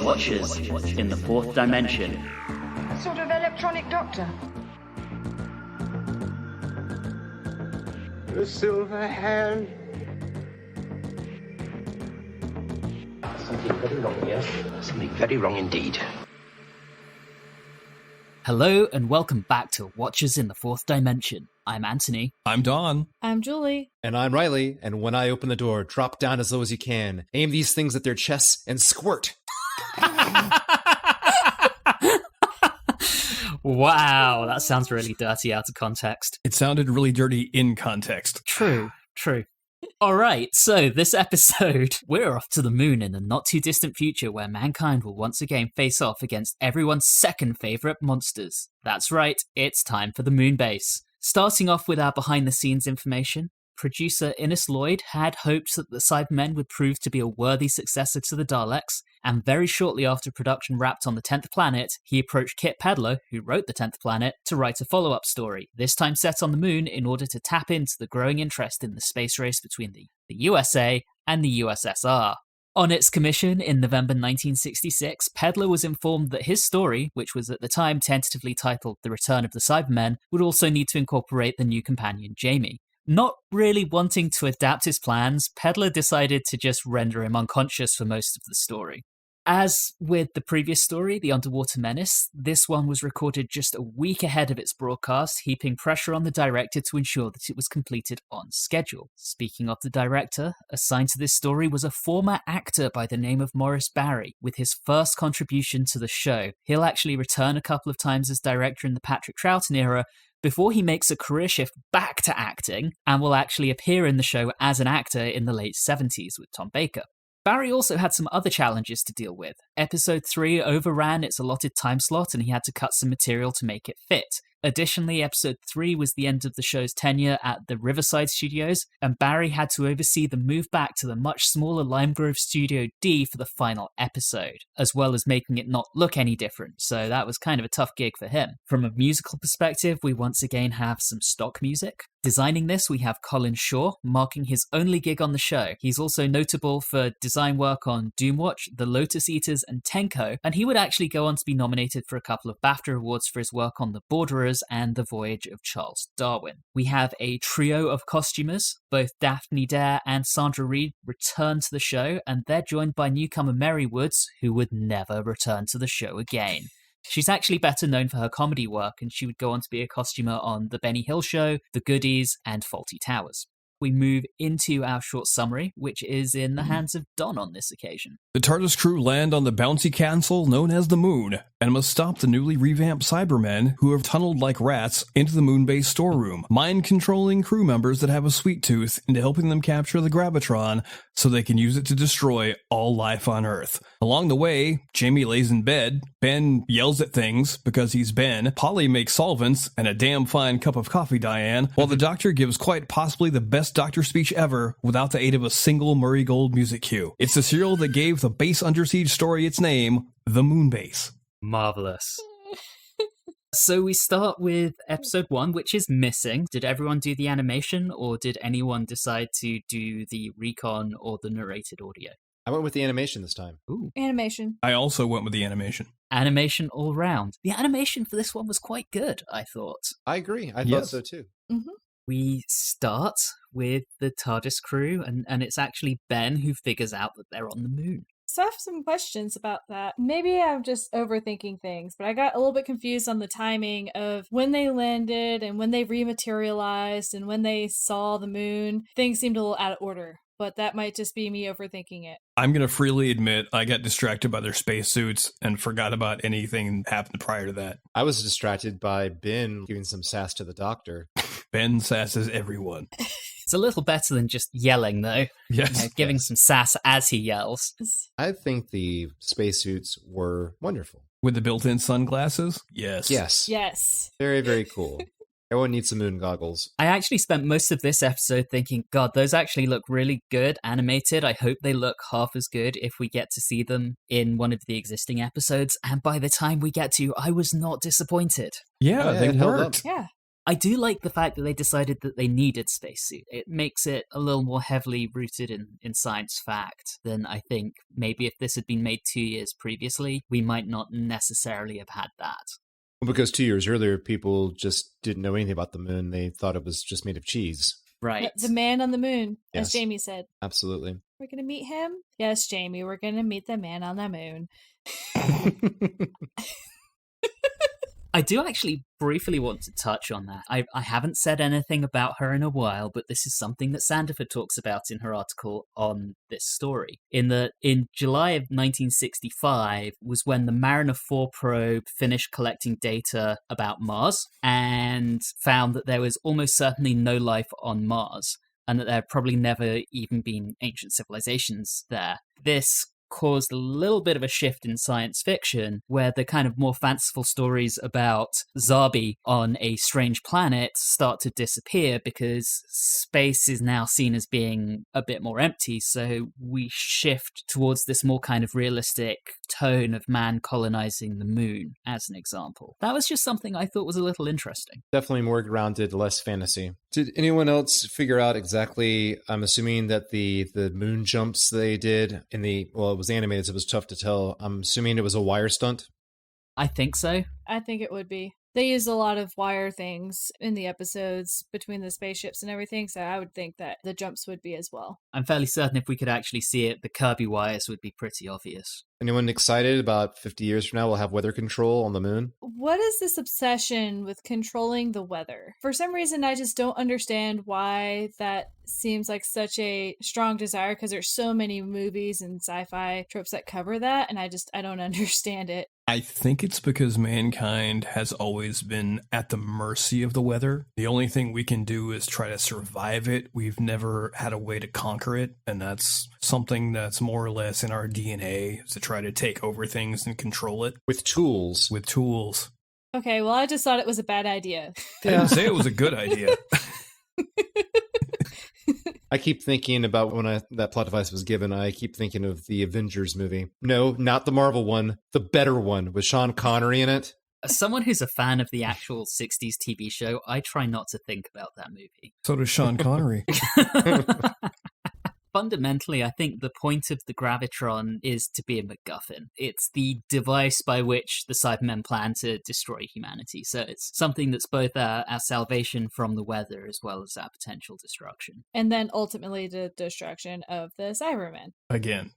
Watchers in the Fourth Dimension. A sort of electronic doctor. The silver hand. Something very wrong here. Something very wrong indeed. Hello and welcome back to Watchers in the Fourth Dimension. I'm Anthony. I'm Don. I'm Julie. And I'm Reilly, and when I open the door, drop down as low as you can, aim these things at their chests, and squirt. Wow, that sounds really dirty out of context. It sounded really dirty in context. True. Alright, so this episode, we're off to the moon in the not-too-distant future where mankind will once again face off against everyone's second favourite monsters. That's right, it's time for the Moonbase. Starting off with our behind-the-scenes information, producer Innes Lloyd had hoped that the Cybermen would prove to be a worthy successor to the Daleks, and very shortly after production wrapped on the 10th planet, he approached Kit Pedler, who wrote the 10th planet, to write a follow-up story, this time set on the moon in order to tap into the growing interest in the space race between the USA and the USSR. On its commission in November 1966, Pedler was informed that his story, which was at the time tentatively titled The Return of the Cybermen, would also need to incorporate the new companion Jamie. Not really wanting to adapt his plans, Pedler decided to just render him unconscious for most of the story. As with the previous story, The Underwater Menace, this one was recorded just a week ahead of its broadcast, heaping pressure on the director to ensure that it was completed on schedule. Speaking of the director, assigned to this story was a former actor by the name of Maurice Barry, with his first contribution to the show. He'll actually return a couple of times as director in the Patrick Troughton era, before he makes a career shift back to acting and will actually appear in the show as an actor in the late 70s with Tom Baker. Barry also had some other challenges to deal with. Episode 3 overran its allotted time slot and he had to cut some material to make it fit. Additionally, episode 3 was the end of the show's tenure at the Riverside Studios, and Barry had to oversee the move back to the much smaller Lime Grove Studio D for the final episode, as well as making it not look any different, so that was kind of a tough gig for him. From a musical perspective, we once again have some stock music. Designing this, we have Colin Shaw, marking his only gig on the show. He's also notable for design work on Doomwatch, The Lotus Eaters, and Tenko, and he would actually go on to be nominated for a couple of BAFTA awards for his work on The Borderers and The Voyage of Charles Darwin. We have a trio of costumers. Both Daphne Dare and Sandra Reed return to the show, and they're joined by newcomer Mary Woods, who would never return to the show again. She's actually better known for her comedy work, and she would go on to be a costumer on The Benny Hill Show, The Goodies, and Fawlty Towers. We move into our short summary, which is in the hands of Don on this occasion. The TARDIS crew land on the bouncy castle known as the Moon, and must stop the newly revamped Cybermen who have tunneled like rats into the Moonbase storeroom, mind-controlling crew members that have a sweet tooth into helping them capture the Gravitron so they can use it to destroy all life on Earth. Along the way, Jamie lays in bed, Ben yells at things because he's Ben, Polly makes solvents and a damn fine cup of coffee, Diane, while the Doctor gives quite possibly the best Doctor speech ever without the aid of a single Murray Gold music cue. It's the serial that gave the Base Under Siege story its name, The Moonbase. Marvelous. So we start with episode 1, which is missing. Did everyone do the animation, or did anyone decide to do the recon or the narrated audio? I went with the animation this time. Ooh. Animation. I also went with the animation. Animation all round. The animation for this one was quite good, I thought. I agree. I thought so too. Mm-hmm. We start with the TARDIS crew, and it's actually Ben who figures out that they're on the moon. So I have some questions about that. Maybe I'm just overthinking things, but I got a little bit confused on the timing of when they landed and when they rematerialized and when they saw the moon. Things seemed a little out of order, but that might just be me overthinking it. I'm going to freely admit I got distracted by their spacesuits and forgot about anything that happened prior to that. I was distracted by Ben giving some sass to the Doctor. Ben sasses everyone. It's a little better than just yelling, though. Yes. You know, giving some sass as he yells. I think the spacesuits were wonderful. With the built-in sunglasses? Yes. Yes. Very, very cool. Everyone needs some moon goggles. I actually spent most of this episode thinking, God, those actually look really good animated. I hope they look half as good if we get to see them in one of the existing episodes. And by the time we get to, I was not disappointed. Yeah, they it held worked. up. Yeah. I do like the fact that they decided that they needed spacesuit. It makes it a little more heavily rooted in science fact than I think maybe if this had been made 2 years previously, we might not necessarily have had that. Well, because 2 years earlier, people just didn't know anything about the moon. They thought it was just made of cheese. Right. The man on the moon, Yes. as Jamie said. Absolutely. We're going to meet him? Yes, Jamie, we're going to meet the man on the moon. I do actually briefly want to touch on that. I haven't said anything about her in a while, but this is something that Sandiford talks about in her article on this story. In July of 1965 was when the Mariner 4 probe finished collecting data about Mars and found that there was almost certainly no life on Mars, and that there had probably never even been ancient civilizations there. This caused a little bit of a shift in science fiction, where the kind of more fanciful stories about Zabi on a strange planet start to disappear because space is now seen as being a bit more empty, so we shift towards this more kind of realistic tone of man colonizing the moon, as an example. That was just something I thought was a little interesting. Definitely more grounded, less fantasy. Did anyone else figure out exactly, I'm assuming that the moon jumps they did in it was animated, so it was tough to tell. I'm assuming it was a wire stunt? I think so. I think it would be. They used a lot of wire things in the episodes between the spaceships and everything, so I would think that the jumps would be as well. I'm fairly certain if we could actually see it, the Kirby wires would be pretty obvious. Anyone excited about 50 years from now we'll have weather control on the moon? What is this obsession with controlling the weather? For some reason, I just don't understand why that seems like such a strong desire, because there's so many movies and sci-fi tropes that cover that, and I don't understand it. I think it's because mankind has always been at the mercy of the weather. The only thing we can do is try to survive it. We've never had a way to conquer it, and that's something that's more or less in our DNA, is to try to take over things and control it. With tools. With tools. Okay, well, I just thought it was a bad idea. I didn't say it was a good idea. I keep thinking about when that plot device was given, I keep thinking of the Avengers movie. No, not the Marvel one, the better one with Sean Connery in it. As someone who's a fan of the actual 60s TV show, I try not to think about that movie. So does Sean Connery. Fundamentally, I think the point of the Gravitron is to be a MacGuffin. It's the device by which the Cybermen plan to destroy humanity. So it's something that's both our salvation from the weather as well as our potential destruction. And then ultimately the destruction of the Cybermen. Again.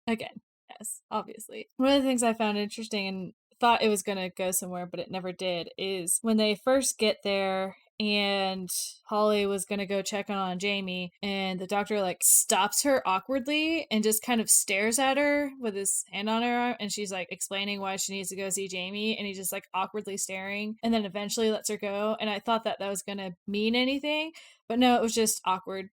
Again, yes, obviously. One of the things I found interesting and thought it was going to go somewhere, but it never did, is when they first get there and Holly was going to go check on Jamie, and the doctor like stops her awkwardly and just kind of stares at her with his hand on her arm, and she's like explaining why she needs to go see Jamie, and he's just like awkwardly staring, and then eventually lets her go. And I thought that was going to mean anything, but no, it was just awkward.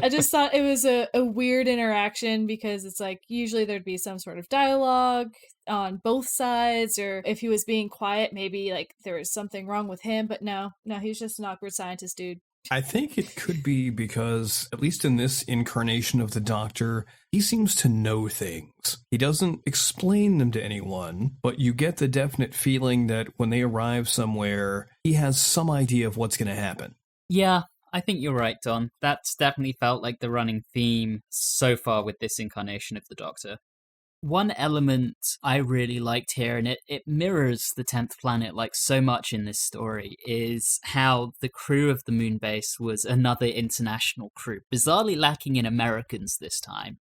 I just thought it was a weird interaction, because it's like usually there'd be some sort of dialogue on both sides, or if he was being quiet, maybe like there was something wrong with him, but no, he's just an awkward scientist dude. I think it could be because, at least in this incarnation of the Doctor, he seems to know things. He doesn't explain them to anyone, but you get the definite feeling that when they arrive somewhere, he has some idea of what's going to happen. Yeah, I think you're right, Don. That's definitely felt like the running theme so far with this incarnation of the Doctor. One element I really liked here, and it mirrors the 10th Planet like so much in this story, is how the crew of the Moonbase was another international crew, bizarrely lacking in Americans this time,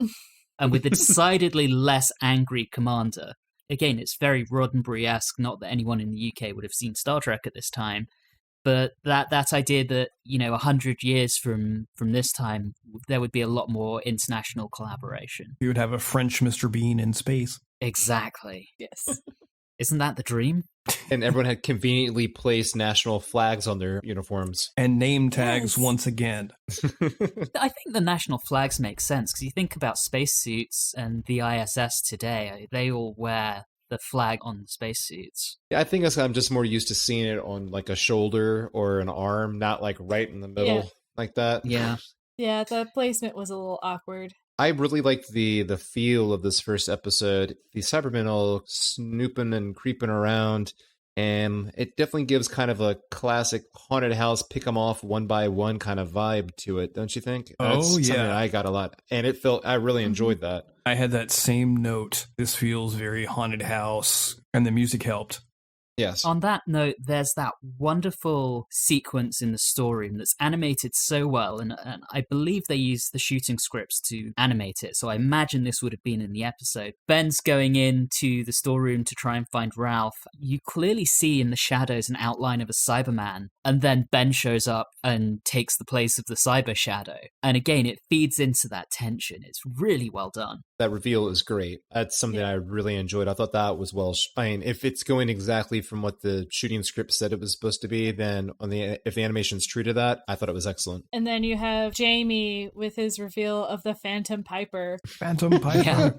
and with a decidedly less angry commander. Again, it's very Roddenberry-esque, not that anyone in the UK would have seen Star Trek at this time, but that idea that, 100 years from this time, there would be a lot more international collaboration. You would have a French Mr. Bean in space. Exactly. Yes. Isn't that the dream? And everyone had conveniently placed national flags on their uniforms. And name tags Yes. once again. I think the national flags make sense, because you think about spacesuits and the ISS today, they all wear the flag on the spacesuits. Yeah, I think I'm just more used to seeing it on like a shoulder or an arm, not like right in the middle like that. Yeah. Yeah, the placement was a little awkward. I really liked the feel of this first episode. The Cybermen all snooping and creeping around, and it definitely gives kind of a classic haunted house, pick them off one by one kind of vibe to it, don't you think? That's something I got a lot, and I really enjoyed that. I had that same note. This feels very haunted house, and the music helped. Yes. On that note, there's that wonderful sequence in the storeroom that's animated so well, and I believe they used the shooting scripts to animate it, so I imagine this would have been in the episode. Ben's going into the storeroom to try and find Ralph. You clearly see in the shadows an outline of a Cyberman, and then Ben shows up and takes the place of the Cyber Shadow. And again, it feeds into that tension. It's really well done. That reveal is great. That's something I really enjoyed. I thought that was if it's going exactly from what the shooting script said it was supposed to be, then if the animation's true to that, I thought it was excellent. And then you have Jamie with his reveal of the Phantom Piper. Phantom Piper. Yeah.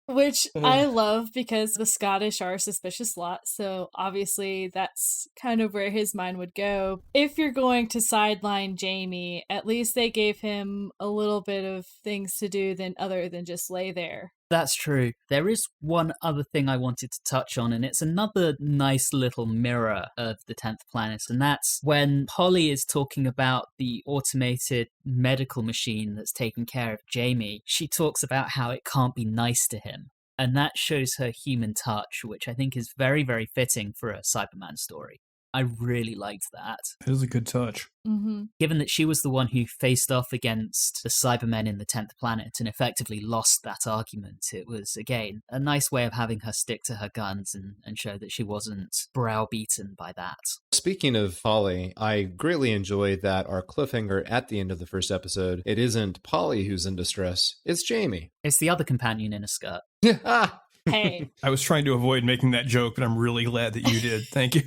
Which I love because the Scottish are a suspicious lot, so obviously that's kind of where his mind would go. If you're going to sideline Jamie, at least they gave him a little bit of things to do other than just lay there. That's true. There is one other thing I wanted to touch on, and it's another nice little mirror of the 10th Planet, and that's when Polly is talking about the automated medical machine that's taking care of Jamie. She talks about how it can't be nice to him, and that shows her human touch, which I think is very, very fitting for a Cyberman story. I really liked that. It was a good touch. Mm-hmm. Given that she was the one who faced off against the Cybermen in the 10th Planet and effectively lost that argument, it was, again, a nice way of having her stick to her guns and show that she wasn't browbeaten by that. Speaking of Polly, I greatly enjoyed that our cliffhanger at the end of the first episode, it isn't Polly who's in distress, it's Jamie. It's the other companion in a skirt. Ah! Hey. I was trying to avoid making that joke, but I'm really glad that you did. Thank you.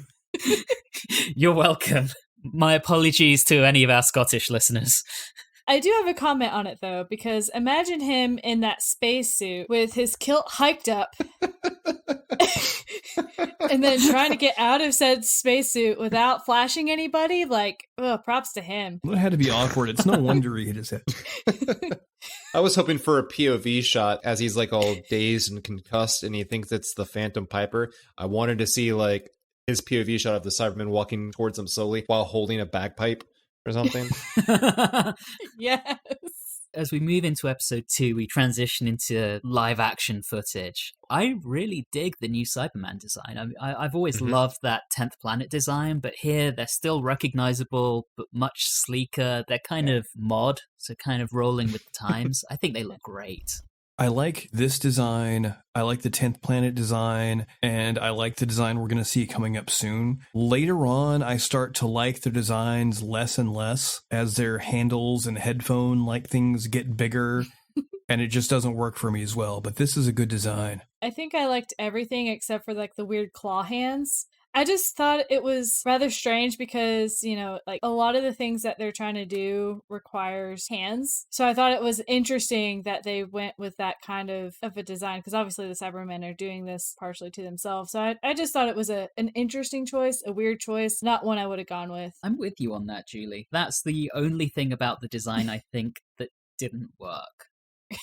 You're welcome. My apologies to any of our Scottish listeners. I do have a comment on it, though, because imagine him in that spacesuit with his kilt hiked up and then trying to get out of said spacesuit without flashing anybody. Props to him. It had to be awkward. It's no wonder he hit his head. I was hoping for a POV shot as he's all dazed and concussed and he thinks it's the Phantom Piper. I wanted to see his POV shot of the Cyberman walking towards him slowly while holding a bagpipe or something. Yes. As we move into episode 2, we transition into live action footage. I really dig the new Cyberman design. I've always loved that 10th Planet design, but here they're still recognizable, but much sleeker. They're kind of mod, so kind of rolling with the times. I think they look great. I like this design, I like the 10th Planet design, and I like the design we're going to see coming up soon. Later on, I start to like the designs less and less as their handles and headphone-like things get bigger, and it just doesn't work for me as well, but this is a good design. I think I liked everything except for the weird claw hands. I just thought it was rather strange because, a lot of the things that they're trying to do requires hands. So I thought it was interesting that they went with that kind of a design because obviously the Cybermen are doing this partially to themselves. So I just thought it was an interesting choice, a weird choice, not one I would have gone with. I'm with you on that, Julie. That's the only thing about the design I think that didn't work.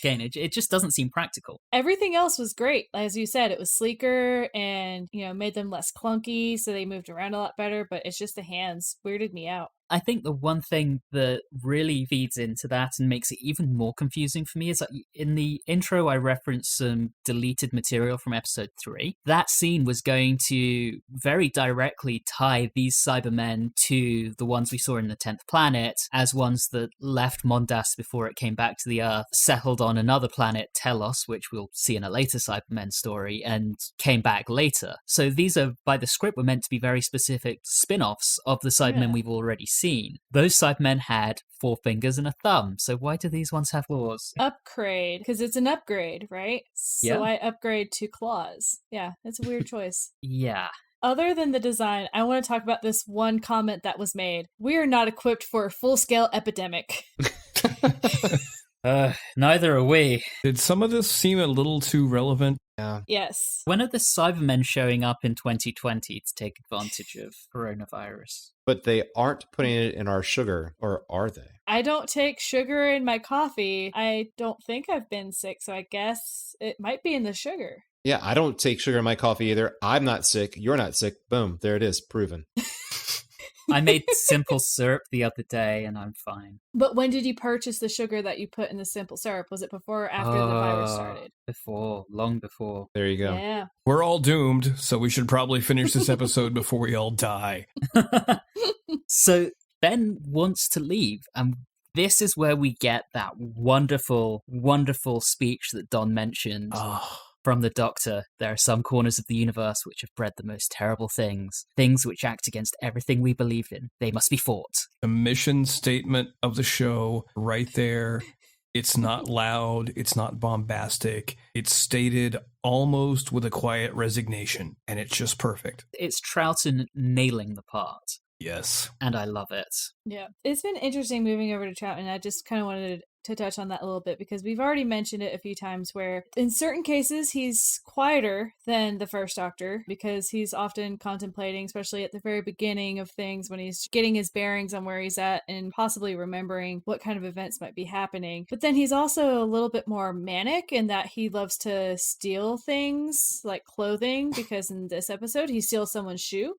Again, it just doesn't seem practical. Everything else was great. As you said, it was sleeker and, made them less clunky, so they moved around a lot better, but it's just the hands weirded me out. I think the one thing that really feeds into that and makes it even more confusing for me is that in the intro, I referenced some deleted material from episode 3. That scene was going to very directly tie these Cybermen to the ones we saw in the 10th Planet as ones that left Mondas before it came back to the Earth, settled on another planet, Telos, which we'll see in a later Cybermen story, and came back later. So these are, by the script, were meant to be very specific spin-offs of the Cybermen we've already seen. Those Cybermen had 4 fingers and a thumb, so why do these ones have claws? Upgrade, because it's an upgrade, right? So I upgrade to claws. Yeah, it's a weird choice. Yeah. Other than the design, I want to talk about this one comment that was made. We are not equipped for a full-scale epidemic. Neither are we. Did some of this seem a little too relevant? Yeah. Yes. When are the Cybermen showing up in 2020 to take advantage of coronavirus? But they aren't putting it in our sugar, or are they? I don't take sugar in my coffee. I don't think I've been sick, so I guess it might be in the sugar. Yeah, I don't take sugar in my coffee either. I'm not sick. You're not sick. Boom. There it is. Proven. I made simple syrup the other day and I'm fine. But when did you purchase the sugar that you put in the simple syrup? Was it before or after the virus started? Before, long before. There you go. Yeah. We're all doomed, so we should probably finish this episode before we all die. So Ben wants to leave, and this is where we get that wonderful, wonderful speech that Don mentioned. From the Doctor, there are some corners of the universe which have bred the most terrible things which act against everything we believe in. They must be fought. The mission statement of the show right there. It's not loud. It's not bombastic. It's stated almost with a quiet resignation, and it's just perfect. It's Troughton nailing the part. Yes. And I love it. Yeah. It's been interesting moving over to Troughton. I just kind of wanted to touch on that a little bit because we've already mentioned it a few times where in certain cases he's quieter than the first Doctor because he's often contemplating, especially at the very beginning of things when he's getting his bearings on where he's at and possibly remembering what kind of events might be happening. But then he's also a little bit more manic in that he loves to steal things like clothing because in this episode he steals someone's shoe.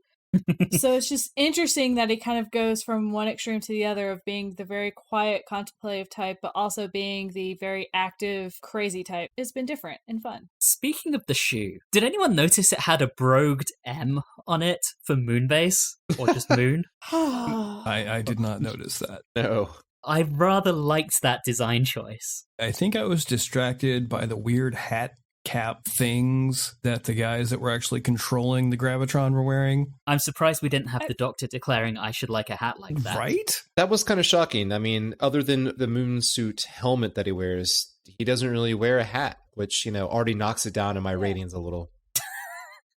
So it's just interesting that he kind of goes from one extreme to the other of being the very quiet, contemplative type, but also being the very active, crazy type. It's been different and fun. Speaking of the shoe, did anyone notice it had a brogued M on it for Moonbase? Or just Moon? I did not notice that. No. I rather liked that design choice. I think I was distracted by the weird hat cap things that the guys that were actually controlling the Gravitron were wearing. I'm surprised we didn't have the Doctor declaring I should like a hat like that. Right? That was kind of shocking. I mean, other than the moon suit helmet that he wears, he doesn't really wear a hat, which, already knocks it down in my ratings a little.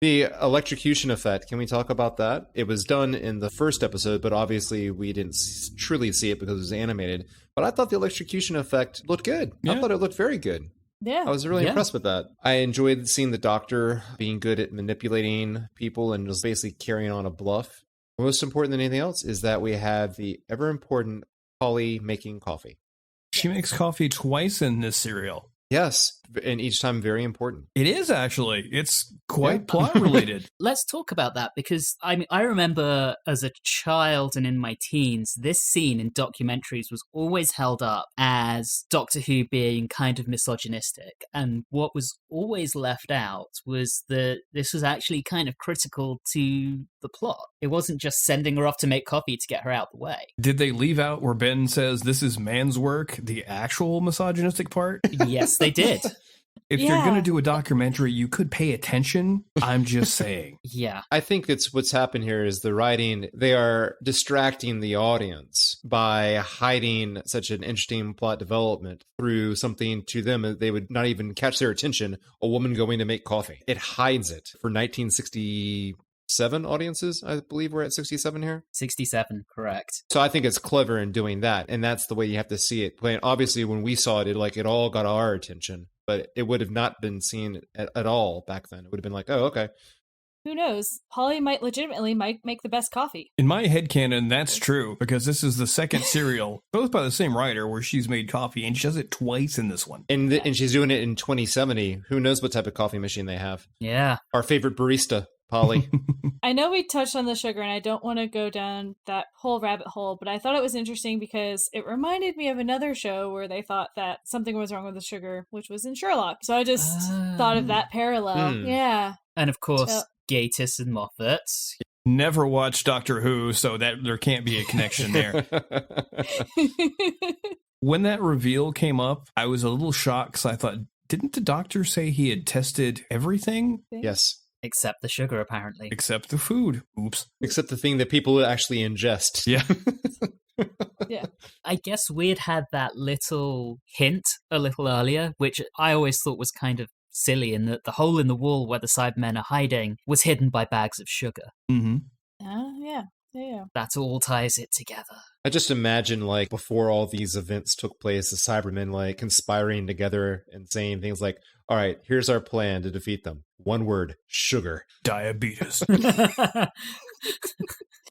The electrocution effect, can we talk about that? It was done in the first episode, but obviously we didn't truly see it because it was animated. But I thought the electrocution effect looked good. Yeah. I thought it looked very good. Yeah. I was really impressed with that. I enjoyed seeing the Doctor being good at manipulating people and just basically carrying on a bluff. Most important than anything else is that we have the ever important Polly making coffee. She makes coffee twice in this serial. Yes, and each time very important. It is actually. It's quite plot related. Let's talk about that because I remember as a child and in my teens, this scene in documentaries was always held up as Doctor Who being kind of misogynistic. And what was always left out was that this was actually kind of critical to the plot. It wasn't just sending her off to make coffee to get her out of the way. Did they leave out where Ben says this is man's work, the actual misogynistic part? Yes, they did. If you're going to do a documentary, you could pay attention. I'm just saying. Yeah. I think it's what's happened here is the writing, they are distracting the audience by hiding such an interesting plot development through something to them that they would not even catch their attention, a woman going to make coffee. It hides it for 1967 audiences. I believe we're at 67 here. 67, correct. So I think it's clever in doing that, and that's the way you have to see it. And obviously, when we saw it, it all got our attention, but it would have not been seen at all back then. It would have been like, oh, okay. Who knows? Polly might legitimately make the best coffee. In my headcanon, that's true, because this is the second serial, both by the same writer, where she's made coffee, and she does it twice in this one. And she's doing it in 2070. Who knows what type of coffee machine they have? Yeah. Our favorite barista, Polly. I know we touched on the sugar, and I don't want to go down that whole rabbit hole, but I thought it was interesting because it reminded me of another show where they thought that something was wrong with the sugar, which was in Sherlock. So I just thought of that parallel. Yeah. And of course, Gatiss and Moffat. Never watched Doctor Who, so that there can't be a connection there. When that reveal came up, I was a little shocked because I thought, didn't the doctor say he had tested everything? Yes. Except the sugar, apparently. Except the food. Oops. Except the thing that people actually ingest. Yeah. Yeah. I guess we'd had that little hint a little earlier, which I always thought was kind of silly in that the hole in the wall where the Cybermen are hiding was hidden by bags of sugar. Mm-hmm. Yeah. Yeah. That all ties it together. I just imagine, like, before all these events took place, the Cybermen, like, conspiring together and saying things like, all right, here's our plan to defeat them. One word, sugar. Diabetes.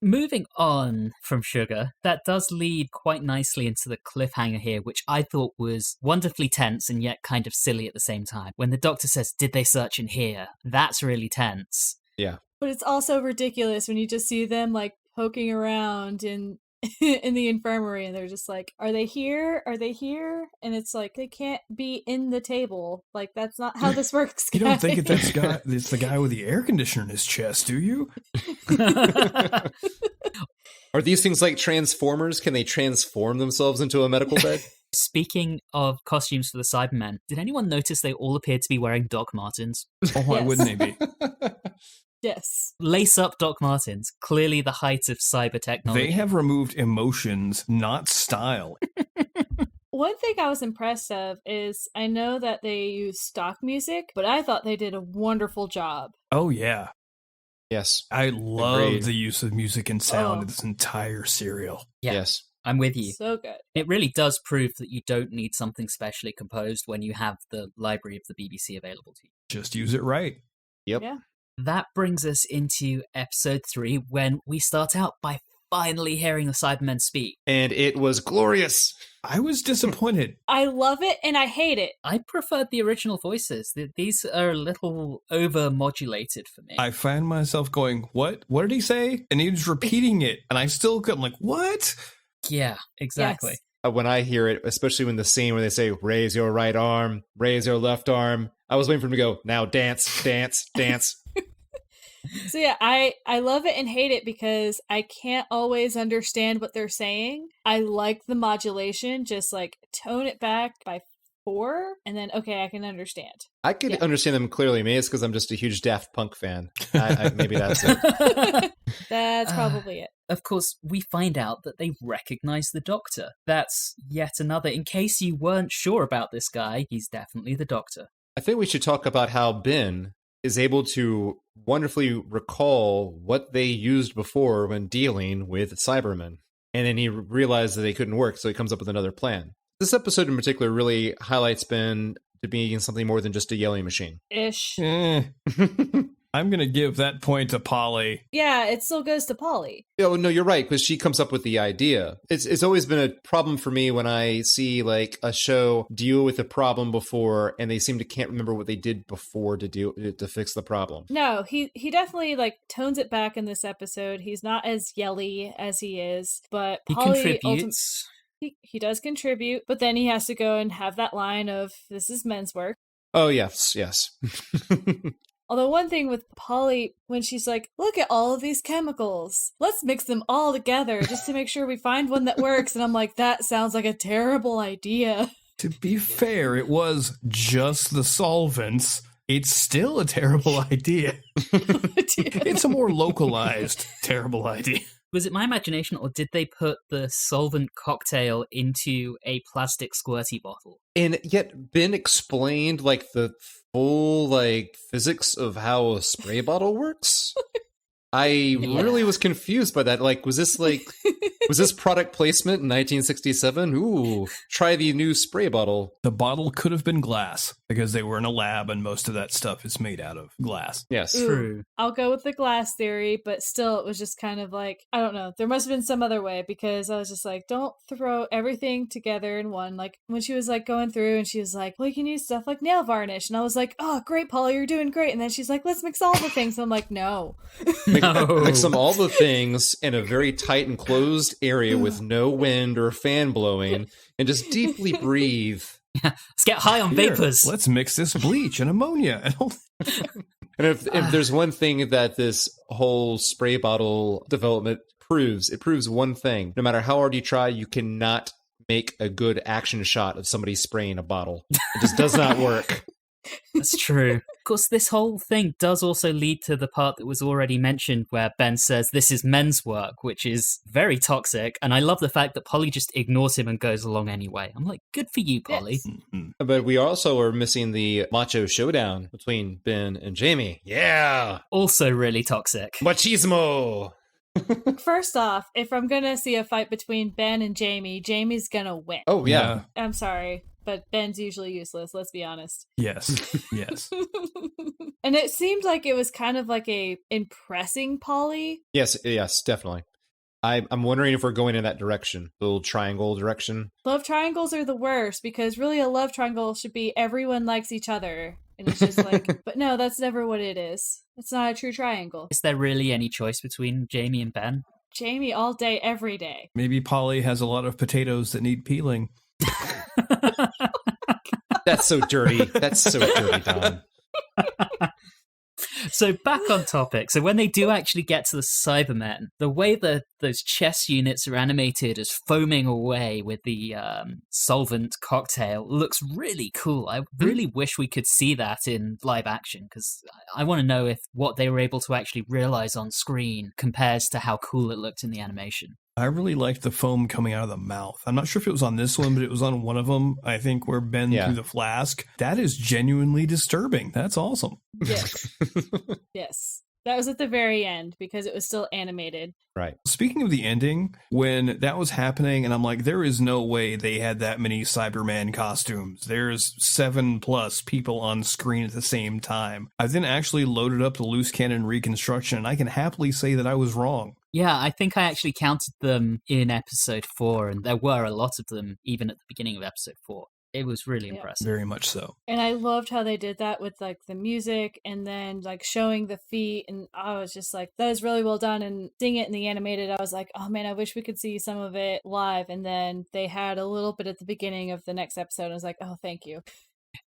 Moving on from sugar, that does lead quite nicely into the cliffhanger here, which I thought was wonderfully tense and yet kind of silly at the same time. When the doctor says, did they search in here? That's really tense. Yeah. But it's also ridiculous when you just see them like poking around in in the infirmary and they're just like, are they here? Are they here? And it's like, they can't be in the table. Like, that's not how this works, You don't think guys. it's the guy with the air conditioner in his chest, do you? Are these things like Transformers? Can they transform themselves into a medical bed? Speaking of costumes for the Cybermen, did anyone notice they all appeared to be wearing Doc Martens? Oh, why Yes. wouldn't they be? Yes. Lace up Doc Martens, clearly the height of cyber technology. They have removed emotions, not style. One thing I was impressed of is I know that they use stock music, but I thought they did a wonderful job. Oh, yeah. Yes. I love Agreed. the use of music and sound Oh. in this entire serial. Yeah. Yes. I'm with you. So good. It really does prove that you don't need something specially composed when you have the library of the BBC available to you. Just use it right. Yep. Yeah. That brings us into episode 3, when we start out by finally hearing the Cybermen speak. And it was glorious. I was disappointed. I love it and I hate it. I preferred the original voices. These are a little over-modulated for me. I found myself going, what? What did he say? And he was repeating it. And I still couldn't, like, what? Yeah, exactly. Yes. When I hear it, especially when the scene where they say, raise your right arm, raise your left arm, I was waiting for him to go, now dance, dance, dance. So yeah, I love it and hate it because I can't always understand what they're saying. I like the modulation, just like tone it back by 4 and then okay, I can understand. I could Yeah. understand them clearly. Maybe it's because I'm just a huge Daft Punk fan. Maybe that's it. That's probably it. Of course, we find out that they recognize the Doctor. That's yet another, in case you weren't sure about this guy, he's definitely the Doctor. I think we should talk about how Ben is able to wonderfully recall what they used before when dealing with Cybermen. And then he realized that they couldn't work, so he comes up with another plan. This episode in particular really highlights Ben to being something more than just a yelling machine. Ish. I'm going to give that point to Polly. Yeah, it still goes to Polly. Oh, no, you're right, because she comes up with the idea. It's always been a problem for me when I see, like, a show deal with a problem before, and they seem to can't remember what they did before to fix the problem. No, he definitely like tones it back in this episode. He's not as yelly as he is, but He Polly contributes. he does contribute, but then he has to go and have that line of "This is men's work." Oh, yes, yes. Although one thing with Polly, when she's like, look at all of these chemicals. Let's mix them all together just to make sure we find one that works. And I'm like, that sounds like a terrible idea. To be fair, it was just the solvents. It's still a terrible idea. It's a more localized terrible idea. Was it my imagination, or did they put the solvent cocktail into a plastic squirty bottle? And yet Ben explained, like, the full, like, physics of how a spray bottle works. I really was confused by that. Like, was this product placement in 1967? Ooh, try the new spray bottle. The bottle could have been glass because they were in a lab and most of that stuff is made out of glass. Yes. Ooh. True. I'll go with the glass theory, but still, it was just kind of like, I don't know. There must have been some other way because I was just like, don't throw everything together in one. Like when she was like going through and she was like, well, you can use stuff like nail varnish. And I was like, oh, great, Paula, you're doing great. And then she's like, let's mix all the things. And I'm like, no. Mix them all the things in a very tight enclosed area with no wind or fan blowing and just deeply breathe. Let's get high on Here, vapors. let's mix this bleach and ammonia. And if there's one thing that this whole spray bottle development proves, it proves one thing. No matter how hard you try, you cannot make a good action shot of somebody spraying a bottle. It just does not work. That's true. Of course, this whole thing does also lead to the part that was already mentioned where Ben says this is men's work, which is very toxic. And I love the fact that Polly just ignores him and goes along anyway. I'm like, good for you, Polly. Yes. But we also are missing the macho showdown between Ben and Jamie. Yeah! Also really toxic. Machismo! First off, if I'm gonna see a fight between Ben and Jamie, Jamie's gonna win. Oh, yeah. I'm sorry, but Ben's usually useless, let's be honest. Yes. Yes. And it seemed like it was kind of like a impressing Polly. Yes, definitely. I'm wondering if we're going in that direction, the little triangle direction. Love triangles are the worst because really a love triangle should be everyone likes each other. And it's just like, but no, that's never what it is. It's not a true triangle. Is there really any choice between Jamie and Ben? Jamie all day, every day. Maybe Polly has a lot of potatoes that need peeling. That's so dirty. That's so dirty, Don. So back on topic. So when they do actually get to the Cybermen, the way that those chess units are animated as foaming away with the solvent cocktail looks really cool. I really wish we could see that in live action because I want to know if what they were able to actually realize on screen compares to how cool it looked in the animation. I really liked the foam coming out of the mouth. I'm not sure if it was on this one, but it was on one of them, I think, where Ben threw the flask. That is genuinely disturbing. That's awesome. Yes. Yes. That was at the very end because it was still animated. Right. Speaking of the ending, when that was happening, and I'm like, there is no way they had that many Cyberman costumes. There's 7+ people on screen at the same time. I then actually loaded up the loose cannon reconstruction, and I can happily say that I was wrong. Yeah, I think I actually counted them in episode 4, and there were a lot of them even at the beginning of episode 4. It was really impressive. Very much so. And I loved how they did that with like the music and then like showing the feet. And I was just like, that is really well done. And seeing it in the animated, I was like, oh man, I wish we could see some of it live. And then they had a little bit at the beginning of the next episode. I was like, oh, thank you.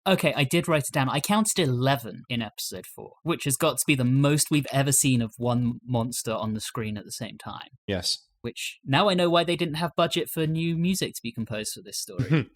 Okay, I did write it down. I counted 11 in episode 4, which has got to be the most we've ever seen of one monster on the screen at the same time. Yes. Which, now I know why they didn't have budget for new music to be composed for this story.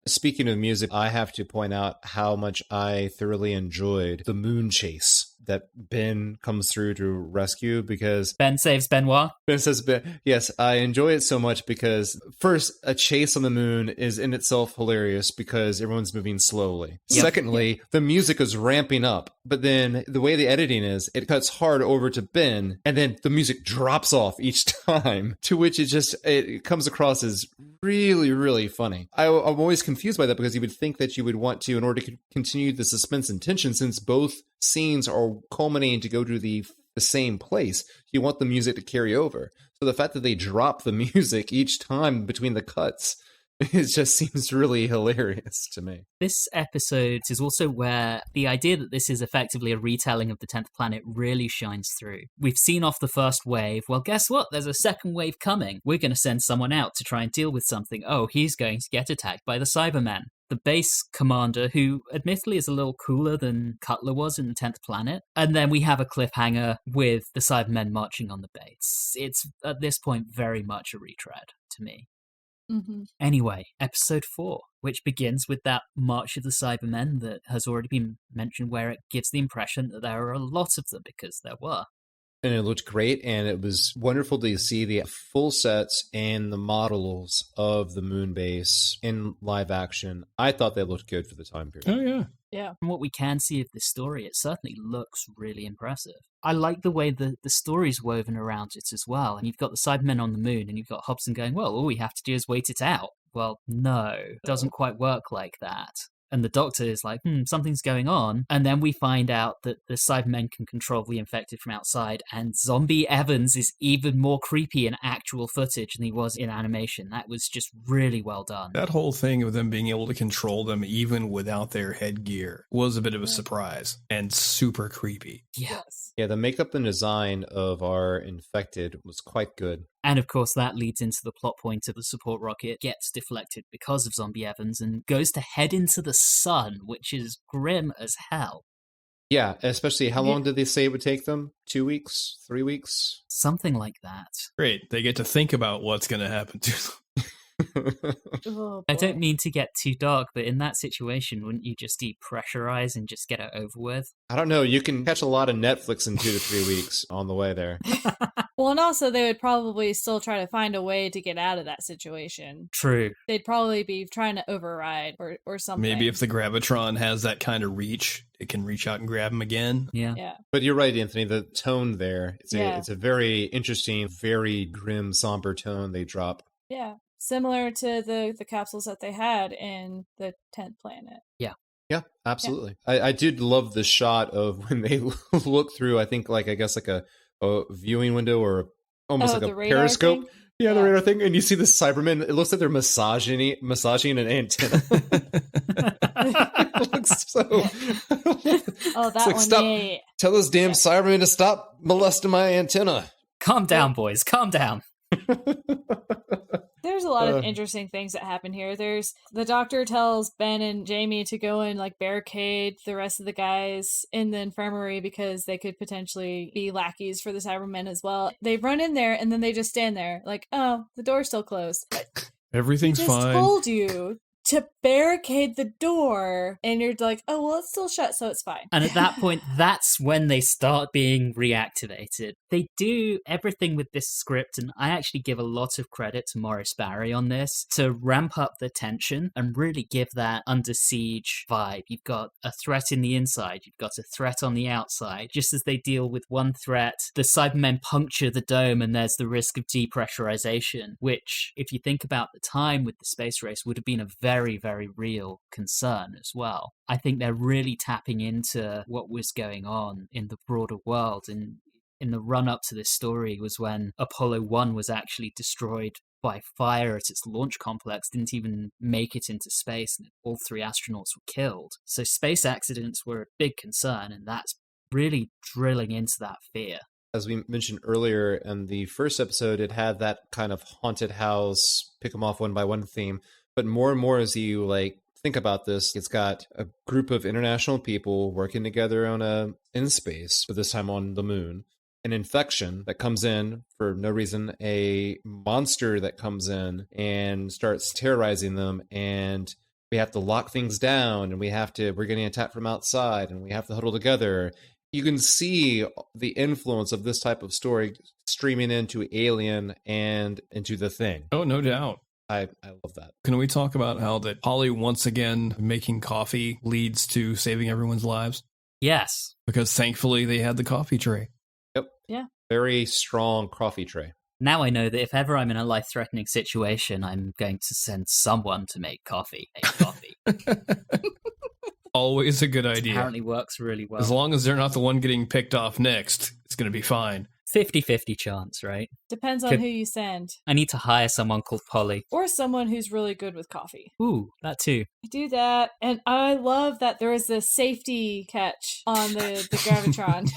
Speaking of music, I have to point out how much I thoroughly enjoyed the moon chase that Ben comes through to rescue because... Ben saves Benoit. Ben says, yes, I enjoy it so much because, first, a chase on the moon is in itself hilarious because everyone's moving slowly. Yep. Secondly, the music is ramping up, but then the way the editing is, it cuts hard over to Ben, and then the music drops off each time, to which it comes across as really, really funny. I'm always confused by that because you would think that you would want to, in order to continue the suspense and tension, since both scenes are culminating to go to the same place, you want the music to carry over. So the fact that they drop the music each time between the cuts, it just seems really hilarious to me. This episode is also where the idea that this is effectively a retelling of the 10th Planet really shines through. We've seen off the first wave. Well, guess what? There's a second wave coming. We're going to send someone out to try and deal with something. Oh, he's going to get attacked by the Cybermen. The base commander, who admittedly is a little cooler than Cutler was in the 10th Planet. And then we have a cliffhanger with the Cybermen marching on the base. It's, at this point, very much a retread to me. Mm-hmm. Anyway, episode 4, which begins with that March of the Cybermen that has already been mentioned, where it gives the impression that there are a lot of them, because there were. And it looked great, and it was wonderful to see the full sets and the models of the Moonbase in live action. I thought they looked good for the time period. Oh, yeah. Yeah. From what we can see of this story, it certainly looks really impressive. I like the way the story's woven around it as well. And you've got the Cybermen on the moon, and you've got Hobson going, well, all we have to do is wait it out. Well, no, it doesn't quite work like that. And the Doctor is like, something's going on. And then we find out that the Cybermen can control the infected from outside. And Zombie Evans is even more creepy in actual footage than he was in animation. That was just really well done. That whole thing of them being able to control them even without their headgear was a bit of a surprise and super creepy. Yes. Yeah, the makeup and design of our infected was quite good. And of course, that leads into the plot point of the support rocket gets deflected because of Zombie Evans and goes to head into the sun, which is grim as hell. Yeah, especially how long did they say it would take them? 2 weeks? 3 weeks? Something like that. Great. They get to think about what's going to happen to them. Oh, I boy. don't mean to get too dark, but in that situation, wouldn't you just depressurize and just get it over with? I don't know. You can catch a lot of Netflix in 2 to 3 weeks on the way there. Well, and also they would probably still try to find a way to get out of that situation. True. They'd probably be trying to override or something. Maybe if the Gravitron has that kind of reach, it can reach out and grab him again. Yeah. Yeah. But you're right, Anthony. The tone there, Yeah. it's a very interesting, very grim, somber tone they drop. Yeah. Similar to the capsules that they had in the 10th planet. Yeah, absolutely. I did love the shot of when they look through, I guess like a viewing window or almost like a periscope. Thing? Yeah, the radar thing. And you see the Cybermen, it looks like they're massaging an antenna. It looks so... Oh, that like, one, stop, yeah. Tell those damn Cybermen to stop molesting my antenna. Calm down, boys. Calm down. There's a lot of interesting things that happen here. There's the doctor tells Ben and Jamie to go and like barricade the rest of the guys in the infirmary because they could potentially be lackeys for the Cybermen as well. They run in there and then they just stand there like, oh, the door's still closed. Everything's I just fine. told you to barricade the door, and you're like, oh, well, it's still shut, so it's fine. And at that point, that's when they start being reactivated. They do everything with this script, and I actually give a lot of credit to Morris Barry on this, to ramp up the tension and really give that under siege vibe. You've got a threat in the inside, you've got a threat on the outside. Just as they deal with one threat, the Cybermen puncture the dome and there's the risk of depressurization, which, if you think about the time with the space race, would have been a very, very real concern as well. I think they're really tapping into what was going on in the broader world. And in the run-up to this story was when Apollo 1 was actually destroyed by fire at its launch complex, didn't even make it into space, and all 3 astronauts were killed. So space accidents were a big concern, and that's really drilling into that fear. As we mentioned earlier in the first episode, it had that kind of haunted house, pick them off one by one theme. But more and more as you think about this, it's got a group of international people working together in space, but this time on the moon. An infection that comes in for no reason, a monster that comes in and starts terrorizing them, and we have to lock things down, and we're getting attacked from outside, and we have to huddle together. You can see the influence of this type of story streaming into Alien and into The Thing. Oh, no doubt. I love that. Can we talk about how that Polly once again making coffee leads to saving everyone's lives? Yes. Because thankfully they had the coffee tray. Yep. Yeah. Very strong coffee tray. Now I know that if ever I'm in a life-threatening situation, I'm going to send someone to make coffee. Always a good idea. Apparently works really well. As long as they're not the one getting picked off next, it's going to be fine. 50-50 chance, right? Depends on who you send. I need to hire someone called Polly. Or someone who's really good with coffee. Ooh, that too. I do that, and I love that there is a safety catch on the Gravitron.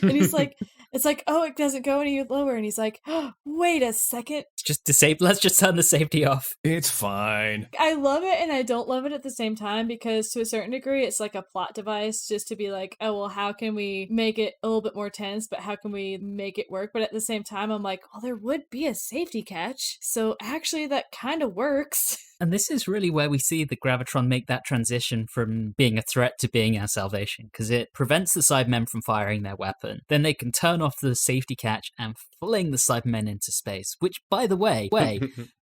And he's like, it's like, oh, it doesn't go any lower. And he's like, oh, wait a second. Just disable. Let's just turn the safety off. It's fine. I love it and I don't love it at the same time, because to a certain degree, it's like a plot device just to be like, oh, well, how can we make it a little bit more tense, but how can we make it work? But at the same time, I'm like, well, there would be a safety catch. So actually, that kind of works. And this is really where we see the Gravitron make that transition from being a threat to being our salvation, because it prevents the Cybermen from firing their weapon. Then they can turn off the safety catch and fling the Cybermen into space, which, by the way,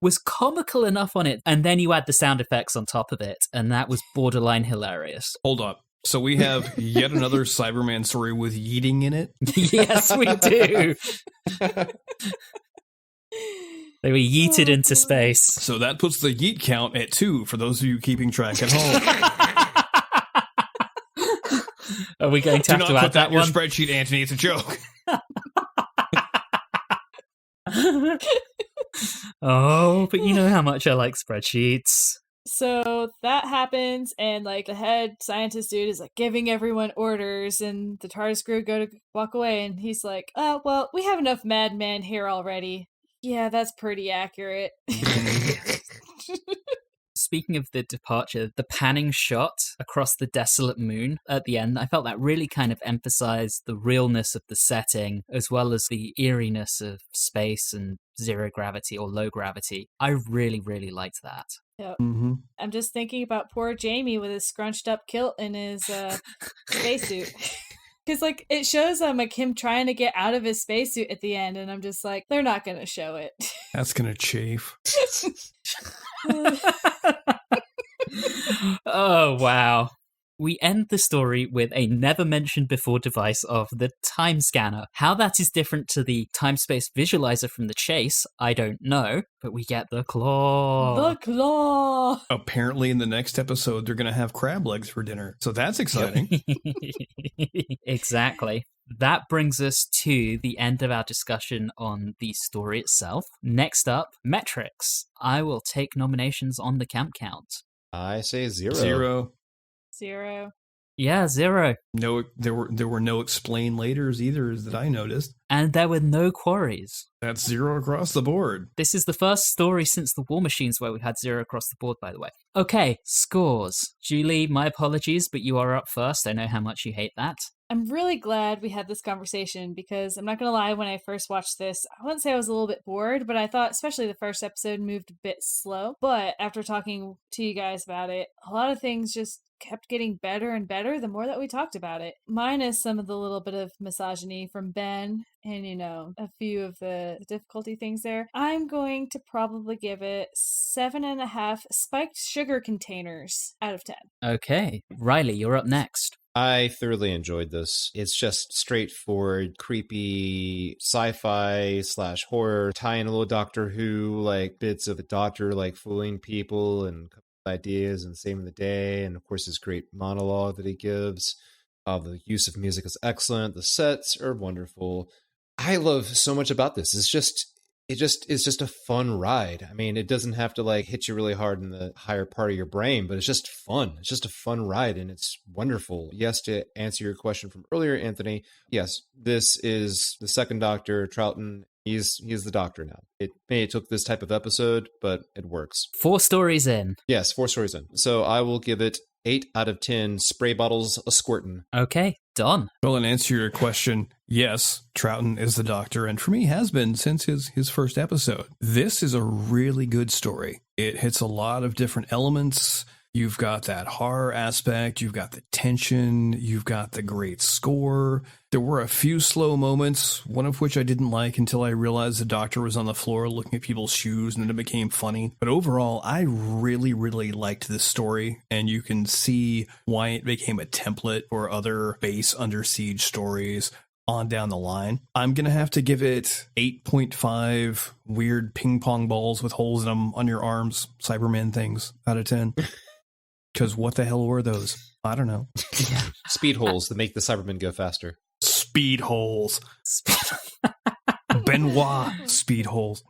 was comical enough on it. And then you add the sound effects on top of it, and that was borderline hilarious. Hold up. So we have yet another Cyberman story with yeeting in it? Yes, we do. They were yeeted into space. So that puts the yeet count at 2 for those of you keeping track at home. Are we going to have to put add that in your one? spreadsheet, Anthony. It's a joke. Oh, but you know how much I like spreadsheets. So that happens, and like the head scientist dude is like giving everyone orders, and the TARDIS crew go to walk away, and he's like, oh, well, we have enough madmen here already. Yeah, that's pretty accurate. Speaking of the departure, the panning shot across the desolate moon at the end, I felt that really kind of emphasized the realness of the setting, as well as the eeriness of space and zero gravity or low gravity. I really, really liked that. Yep. Mm-hmm. I'm just thinking about poor Jamie with his scrunched up kilt and his spacesuit. Because, like, it shows like him trying to get out of his spacesuit at the end, and I'm just like, they're not going to show it. That's gonna chafe. Oh, wow. We end the story with a never-mentioned-before device of the time scanner. How that is different to the time-space visualizer from the chase, I don't know, but we get the claw. The claw! Apparently, in the next episode, they're gonna have crab legs for dinner, so that's exciting. Exactly. That brings us to the end of our discussion on the story itself. Next up, metrics. I will take nominations on the camp count. I say 0. 0. 0. Yeah, 0. No, there were no explain laters either that I noticed. And there were no quarries. That's 0 across the board. This is the first story since the War Machines where we had 0 across the board, by the way. Okay, scores. Julie, my apologies, but you are up first. I know how much you hate that. I'm really glad we had this conversation because I'm not going to lie, when I first watched this, I wouldn't say I was a little bit bored, but I thought especially the first episode moved a bit slow. But after talking to you guys about it, a lot of things just kept getting better and better the more that we talked about it. Minus some of the little bit of misogyny from Ben and, you know, a few of the difficulty things there. I'm going to probably give it 7.5 spiked sugar containers out of 10. Okay, Reilly, you're up next. I thoroughly enjoyed this. It's just straightforward, creepy sci-fi / horror, tie in a little Doctor Who, like bits of the Doctor like fooling people and ideas and saving the day, and of course his great monologue that he gives. The use of music is excellent. The sets are wonderful. I love so much about this. It's just a fun ride. I mean, it doesn't have to like hit you really hard in the higher part of your brain, but it's just fun. It's just a fun ride, and it's wonderful. Yes, to answer your question from earlier, Anthony, yes, this is the second Doctor, Troughton. He's the Doctor now. It took this type of episode, but it works. 4 stories in. Yes, 4 stories in. So I will give it 8 out of 10 spray bottles a squirtin'. Okay, done. Well, in answer to your question, yes, Troughton is the Doctor, and for me has been since his first episode. This is a really good story. It hits a lot of different elements. You've got that horror aspect, you've got the tension, you've got the great score. There were a few slow moments, one of which I didn't like until I realized the Doctor was on the floor looking at people's shoes, and then it became funny. But overall, I really, really liked this story, and you can see why it became a template for other base Under Siege stories on down the line. I'm going to have to give it 8.5 weird ping pong balls with holes in them on your arms, Cybermen things out of 10. Because what the hell were those? I don't know. Speed holes that make the Cybermen go faster. Speed holes. Benoit speed holes.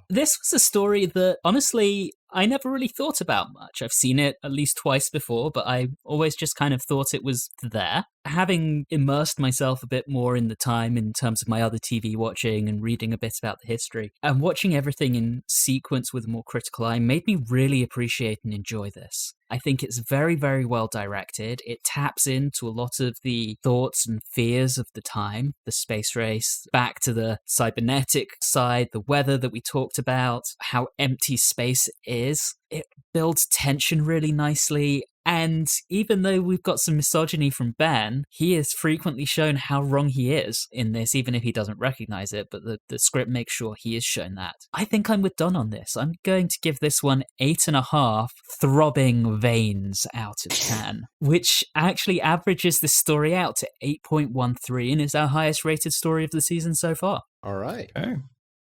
This was a story that, honestly, I never really thought about much. I've seen it at least twice before, but I always just kind of thought it was there. Having immersed myself a bit more in the time in terms of my other TV watching and reading a bit about the history, and watching everything in sequence with a more critical eye made me really appreciate and enjoy this. I think it's very, very well directed. It taps into a lot of the thoughts and fears of the time, the space race, back to the cybernetic side, the weather that we talked about, how empty space is. It builds tension really nicely. And even though we've got some misogyny from Ben, he is frequently shown how wrong he is in this, even if he doesn't recognize it, but the script makes sure he is shown that. I think I'm with Don on this. I'm going to give this one 8.5 throbbing veins out of 10, which actually averages this story out to 8.13 and is our highest rated story of the season so far. All right. Okay.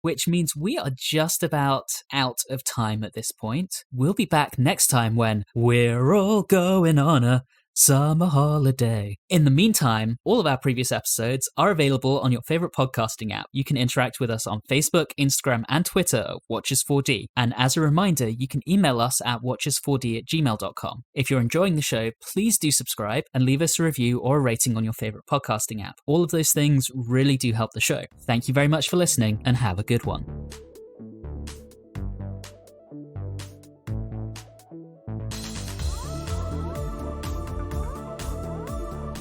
Which means we are just about out of time at this point. We'll be back next time when we're all going on a summer holiday. In the meantime, all of our previous episodes are available on your favorite podcasting app. You can interact with us on Facebook, Instagram, and Twitter at Watchers4D. And as a reminder, you can email us at watchers4d@gmail.com. If you're enjoying the show, please do subscribe and leave us a review or a rating on your favorite podcasting app. All of those things really do help the show. Thank you very much for listening, and have a good one.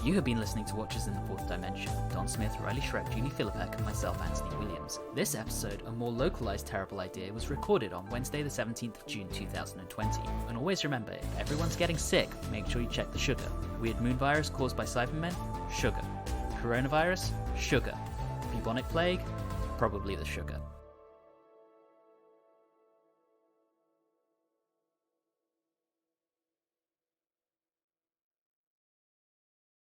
You have been listening to Watchers in the Fourth Dimension. Don Smith, Reilly Shrek, Julie Philippek, and myself, Anthony Williams. This episode, A More Localized Terrible Idea, was recorded on Wednesday the 17th of June 2020. And always remember, if everyone's getting sick, make sure you check the sugar. Weird moon virus caused by Cybermen? Sugar. Coronavirus? Sugar. Bubonic plague? Probably the sugar.